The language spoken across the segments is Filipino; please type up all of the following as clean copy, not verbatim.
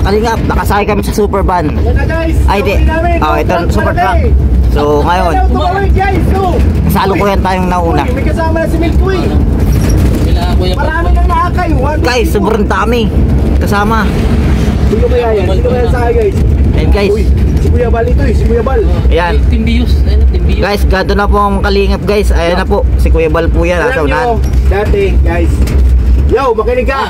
kalingap, nakasakay kami sa super van. Ay di, ito super truck. So ngayon, kasalukuyan tayong nauna. May kasama na si Milky. Marami nang nakakay. Guys, sobrang dami kasama. Sino kaya yan? Sino kaya sa akin guys? Ayan guys, Si Kuya Bal ito si Kuya Bal. ayan. Guys, gado na po ang kalingap guys. Ayan na po, si Kuya Bal po yan. Alam nyo, dati guys. Yo, makinig ka.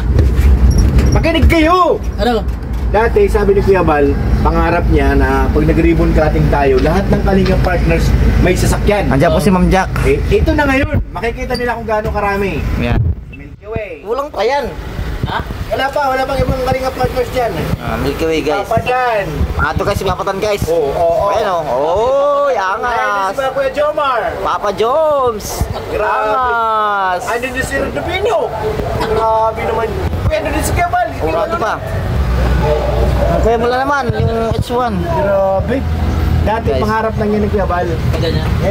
Makinig kayo. Ano? Dati sabi ni Kuya Bal, pangarap niya na pag nag-ribbon cutting tayo, lahat ng kalingap partners may sasakyan. Andiyan po si Ma'am Jack. Ito na ngayon. Makikita nila kung gaano karami. Ayan. Milky Way. Kulang pa yan. Ha? Wala pang ibang kalingap partners dyan. Milky Way guys. Papa dyan. Ito guys, si Papatan guys. Oo. Ayan o. Oh, angas. Ayun si Kuya Jomar. Papa Joms. Grabe. Angas. Ano din si Rodopino? Grabe naman. Kuya, ano din si Kuya Bal? Ito pa. Kaya mula naman, yung H1. Grabe. Dati Guys. pangarap lang yan ni Kuya Bal.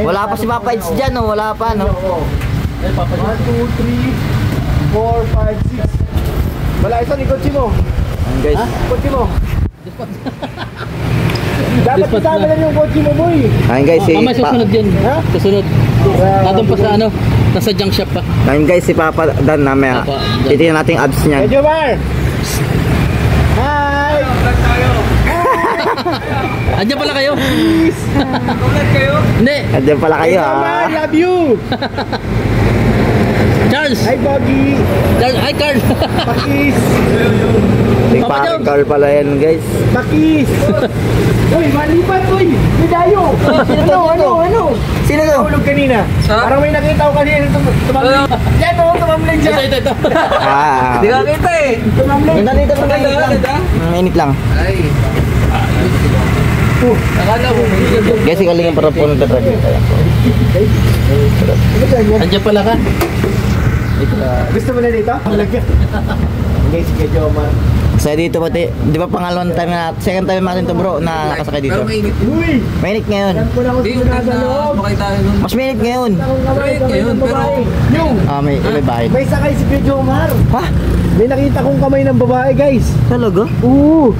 Wala pa si Papa H dyan, no? Wala pa, no? 1, 2, 3, 4, 5, 6. Wala isa ni kotse mo. Ayan guys. Kotse mo. Dapat kasama lang yung kotse mo, boy. Ayan guys, si Mamaya susunod yan. Ha? Susunod. Nadun pa sa ano, nasa junk shop pa. Ayan guys, si Papa Dan namaya. Papa Dan. Titignan natin yung abs niyan. Hey, Jomar! Hi! Andiyan pala kayo? Hindi. Andiyan pala kayo, Jomar, ha? love you! Charles. Hi, Boggy! Charles. Hi, Carl. Pakis! Si Papa Papa Joms. Carl pala yan guys. Pakis! Uy, malipat, uy! Medayo! Ano? Sino to? Tulog kanina. Parang may nakita ko kanina tumamlig. Yan o, tumamlig siya. Ito. Ah. Hindi ka kita eh. Tumamlig. Ganda dito, mainit lang. Mainit lang. Ay. Akala mo. Guys, ikaling yung parapuno na tayo. Andiyan pala ka. Gusto mo na dito? Malagyan. Guys, kay Jomar. Saya dito pati, di ba pangalawang time na, second time natin to bro na nakasakay dito. Uy! Mainit ngayon. Yan po na ako sa loob. Mas mainit ngayon. Akong kamay ng babae. Yung! May bahay. May sakay si Kuya Jomar. Ha? May nakita kong kamay ng babae, guys. Talaga? Oo.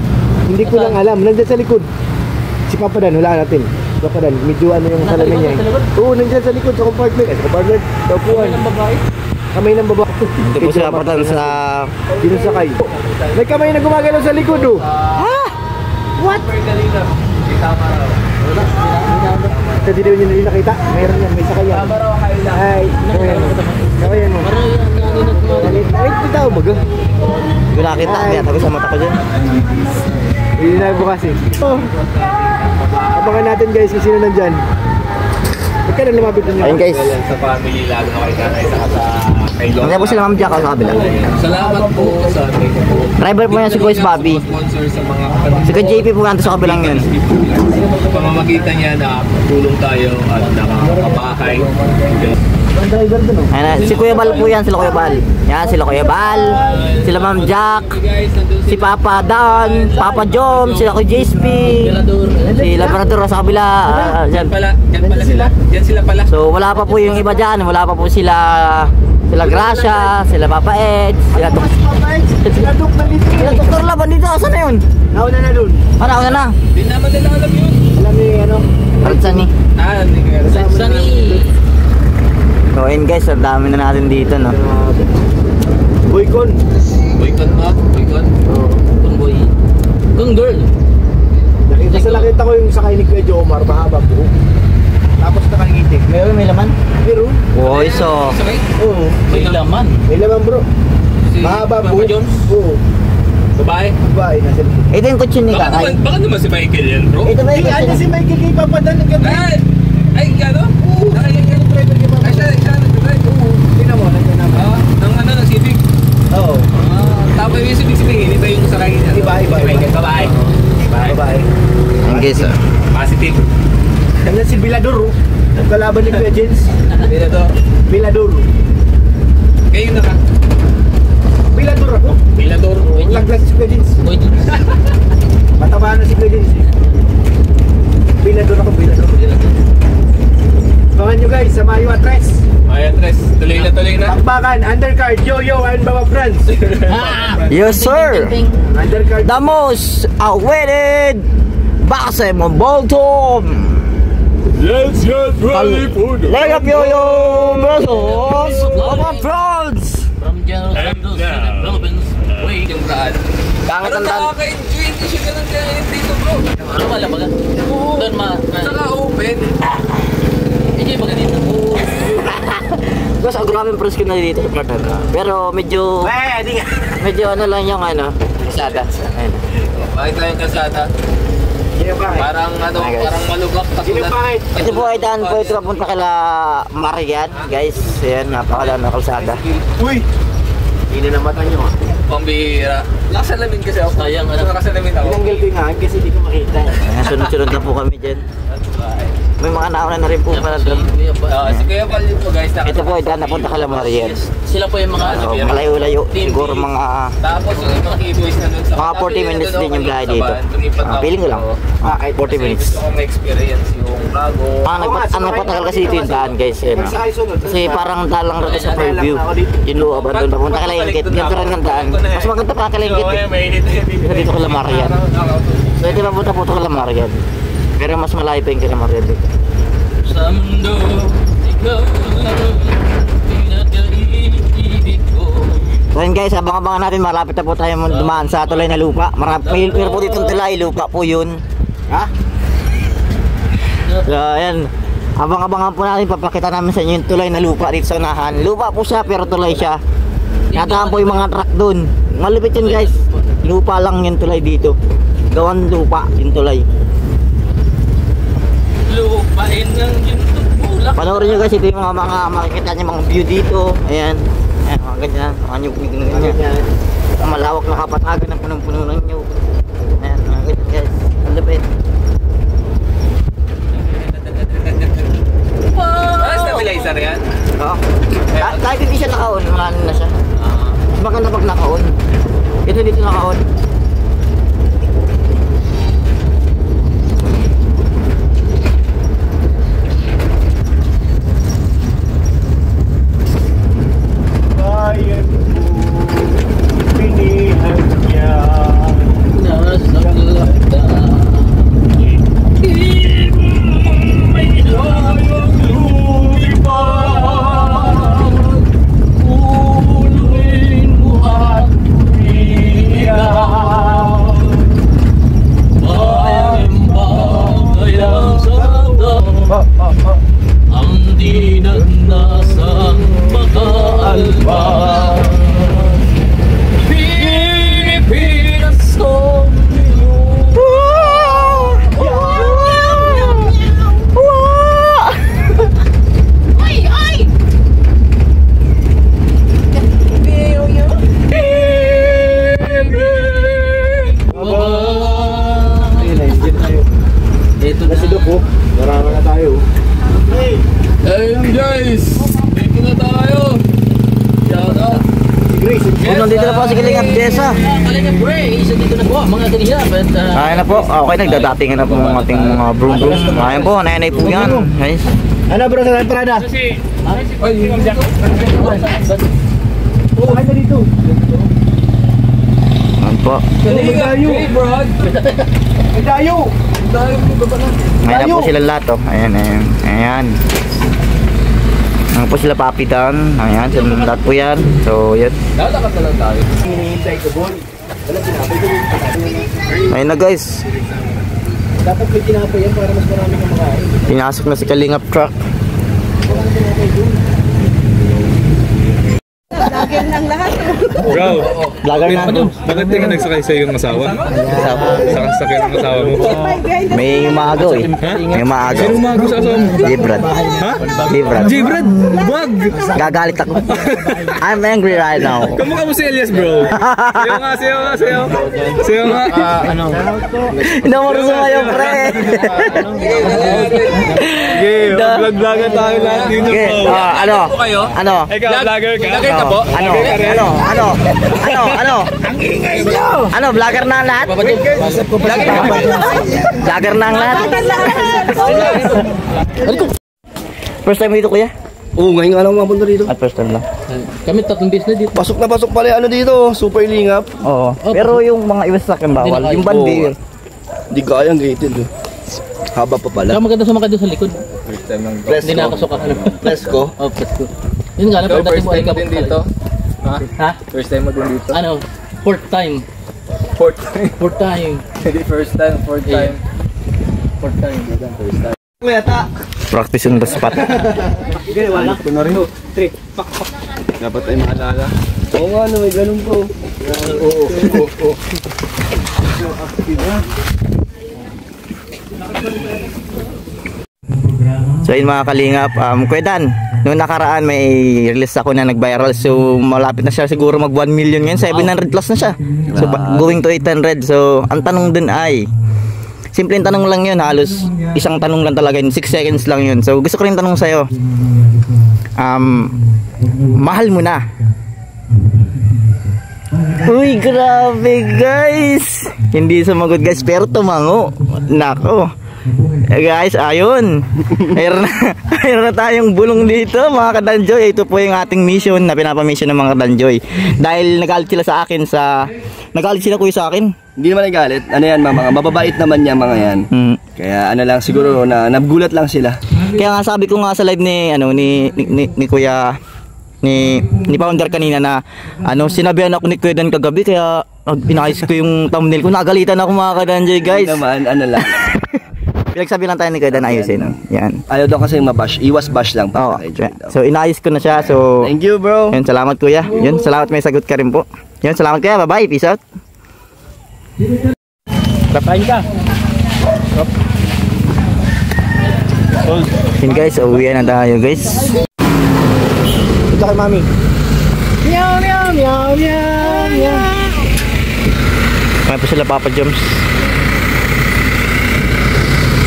Hindi ko lang alam. Nandiyan sa likod. Si Papa Dan, wala natin. Papa Dan, medyo ano yung salamin niya. Oo, nandiyan sa likod sa compartment. Sa compartment, sa upuan. Kamay ng babae. Hindi po sila patan sa... Sinusakay. May kamay na gumagalaw sa likod, oh. Ha? What? Ito, di daw nyo nakita. Mayroon yan, may sakay yan. Ay, sakay yan mo. Ay, ito tao baga. Hindi ko nakita, kaya tabi sa mata ko dyan. Hindi na bukas eh. Oh. Abangan natin guys kung sino nandyan. Huwag ka na lumapit ninyo. Ayun guys. Sa family lalo na kay Tatay sa kay Lolo. Nandiyan po sila Ma'am Jack sa kabila. Salamat po sa ating po. Driver po yan si Kuya Bobby. Sponsor sa mga kapatid. Si Kuya JP po nandito sa kabilang yun. Sa pamamagitan niya na tulong tayo at nakakapakay. Ang driver dun oh. Ayan, si Kuya Bal po yan, sila Kuya Bal. Yan, sila Kuya Bal, sila Ma'am Jack, si Papa Dan, Papa Jom, sila Kuya JSP, si Labrador sa kabila. Dyan. Diyan sila pala. So wala pa po yung iba dyan, wala pa po sila Gracia, sila Papa Ed, sila Dok. Sila Dok nandito. Sila Dr. Laban dito, saan na yun? Nauna na dun. Una na. Hindi naman nila alam yun. Alam ni ano. Saan ni? Hindi ka alam. Sunny. So ayun guys, ang dami na natin dito no. Boycon. Boycott mo? Boycott? Kung boy. Kung girl. Nakita ko yung sakay ni Kuya Jomar, mahaba buhok. Tapos nakangiti. May laman? Pero, Uy, so Sakay? oo. May laman. May laman bro. Si Mahaba Papa buhok. Jones? Oo. Babae? Babae na sila. ito yung kutsin ni Kakay. Baka naman si Michael yan, bro. Ito ba yung Ay, ano kutsin? si Michael kay Papa Dan nagkatay. Ay, gano? Oo. Nakikita yung driver kay Papa Ay, Dan. siya nag-drive. Oo. Tingnan mo, nandiyan naman. Ng Civic. Oo. Tapos yung Civic sabihin, iba yung sakay niya. Iba. Michael, babae. Babae. Ang guys, Positive. Nandiyan si Bilador, oh. Ang kalaban ni Kuya Jens. Dito to. Bilador. Kayo na ka. Bilador ako. Milador. Laglag si Kuya Jens. Boy. Mataba na si Kuya Jens. Bilador ako, Bilador. Abangan nyo guys sa Mayo Atres. Ayan, Tres. Tuloy na. Takbakan, undercard, Yo-Yo and mga friends. Yes, sir. Undercard. The most awaited basketball ball team. Let's get ready for the Leg up Yo-Yo versus mga friends. From General Santos to the Philippines. Wait. yung daan. Bakit Pero ang daan? nakaka-enjoy, hindi siya ganun kainit dito, bro. Ano wala ba? Oo. Doon Saka open. enjoy ba ganito? Kasi ang grabing presko na dito sa Platon. Pero medyo ano lang yung ano, kasada. Ayun. Bakit tayong kasada? Parang ano, Hi, guys. parang malubak. Ito po ay daan po ito papunta kala Marian, guys. Ayan, napakadaan na kalsada. Uy! Hindi na mata nyo. Pambihira. Nakasalamin kasi ako. Sayang, ano? Nakasalamin ako. Tinanggal ko yung hangin kasi hindi ko makita. Ayan, sunod-sunod na po kami dyan. May mga nauna na rin po pala doon. Si Kuya Val yun po guys. Ito po ay daan na punta kala Marian. Sila po yung mga So, malayo-layo. Siguro mga Tapos yung ibang keyboys na dun sa... Mga 40 minutes din yung biyahe dito. Feeling ko lang. Kahit 40 minutes. Gusto kong ma-experience yung bago. Ang nagpatagal kasi dito yung daan, guys. Yun, ah. Kasi parang dalang rito sa Fairview. Yung loob, doon papunta kala Ingkit. Ganito rin ang daan. Mas maganda pa kala Ingkit. Dito kala Marian. So ito papunta po ito kala Marian. Pero mas malayo pa yung kala Marian dito. sa mundo, ikaw ang pinag-iibig ko. So yun guys, abang-abangan natin. Malapit na po tayo dumaan sa tulay na lupa. Meron po dito tulay, lupa po yun. Ha? So ayan, abang-abangan po natin. Papakita namin sa inyo yung tulay na lupa dito sa unahan. Lupa po siya pero tulay siya. Nataan po yung mga truck dun. Malupit yun guys. Lupa lang yung tulay dito. Gawan lupa yung tulay. Lupain ng YouTube bulak. Panoorin nyo guys, ito yung mga makikita nyo mga view dito. Ayan. Ayan, mga ganyan. Mga nyug-nyug ganyan. Ang malawak na kapatagan ng punong-puno ng nyug. Ayan, mga ganyan guys. Ang lapit. Stabilizer yan? Oo. Kahit hindi siya naka-on, ano na siya. Mas maganda pag naka-on. Ito dito naka-on. Bayan ko, pinihan niya. Nasa lakda. Uluin mo at umiyak. Bayang-bayang sa daan. Ang di nagnasang makaalpas. Pilipinas ko ito na Kasi doon po, marami na tayo. Ayun guys! Dito na tayo! Shout out! Si Grace, Kung nandito na po si Kalingap Jessa. Kalingap Ray, isa dito na po mga kalingap at Ayan na po. Okay, nagdadatingan na po ang ating mga broom-broom. Ayan po, nanay po yan. Guys. ano bro sa Parada? Oo, ay na dito. Ayan po. May dayo. May dayo. Ayan na po sila lahat oh. Ayan, ayan. Ayan. Ayan po sila Papi down. Ayan, sila lahat po yan. So, yan. Lalakas na lang tayo. Hinihintay ko, boy. Wala tinapay ko. Ayan na guys. Dapat may tinapay yan para mas marami kang makain. Pinasok na si Kalingap truck. Bro, Vlogger na. bakit di ka nagsakay sa iyong asawa? Sakasakay ng asawa mo. May umaagaw eh. May umaagaw. Sino umago sa asawa mo? Jibrad. Ha? Jibrad. J-Brad, wag! Gagalit ako. I'm angry right now. Kamukha mo si Elias, bro. Sayo nga, sayo nga, sayo. Sayo nga. Hindi mo rin sumayo, pre. Okay, vlog-vlogger tayo lahat dito, Okay, bro. ano? po kayo? Ano? Ikaw, vlogger ka? Vlogger ka po? Ano? Ang ingay nyo! Ano, vlogger na ang lahat? Vlogger ka po? Vlogger na ang lahat? First time mo dito kuya? Oo, ngayon nga lang mapunta dito. At first time lang. Kami 3 beses na dito. Pasok na pasok pala yung ano dito, super lingap. Oo. Pero yung mga iwas sa akin bawal. Yung bandi. Hindi kayang gated eh. Haba pa pala. Saka maganda sumakad doon sa likod. First time lang. Hindi nakakasok ka. Fresco. Oh, Fresco. Yun nga lang, Ikaw, pero dati first mo time mo alikabok din talaga. dito? Ha? First time mo din dito? Ano? 4th time. Fourth time. 4th time. Hindi first time, fourth time. 4th time. First time. Kuya ta. Practice on the spot. Sige, wala. Ito na rin. Dapat ay maalala. Oo nga, ano, may ganun po. Oo. So yun mga kalingap, Kuya Dan, noong nakaraan may release ako na nag-viral. So malapit na siya siguro mag 1 million ngayon, 700 plus na siya. So going to 800. So ang tanong dun ay, simpleng tanong lang yun, halos isang tanong lang talaga yun, 6 seconds lang yun. So gusto ko rin tanong sa'yo, mahal mo na? Uy, grabe guys. Hindi sumagot guys, pero tumango. Nako guys, ayun. Mayroon na tayong bulong dito mga kadanjoy. Ito po yung ating mission na pinapamisyon ng mga kadanjoy. Dahil nagalit sila sa akin nagalit sila kuya sa akin. Hindi naman nagalit. Ano yan, mga mababait naman yan, mga yan. Kaya ano lang siguro na nagulat lang sila. Kaya nga sabi ko nga sa live ni Kuya ni Founder kanina na sinabihan ako ni Kuya Dan kagabi, kaya pinayos ko yung thumbnail ko. Nagalitan ako mga kadanjoy guys. Hindi naman, ano lang. Pinagsabi lang tayo ni Kuya Dan ayusin. Yan. Ayaw daw kasi mabash. Iwas bash lang pa. So inayos ko na siya. So thank you bro. yun, salamat Kuya. Yun, salamat, may sagot ka rin po. Yun, salamat Kuya. Bye-bye. Peace out. Kapain ka. Yun guys, uwi na tayo guys. Ito kay mami. Meow, meow, meow, meow, meow. May pa sila Papa Joms.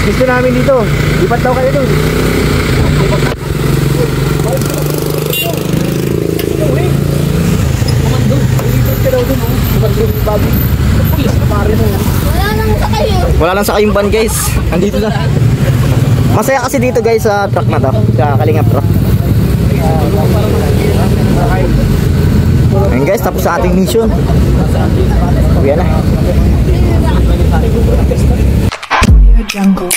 Gusto namin dito. Lipat daw kayo doon. Wala lang sa kayong van guys. Andito na. Masaya kasi dito guys sa truck na to. Sa Kalingap truck. Ayun guys, tapos sa ating mission. Uwi na. Jungle.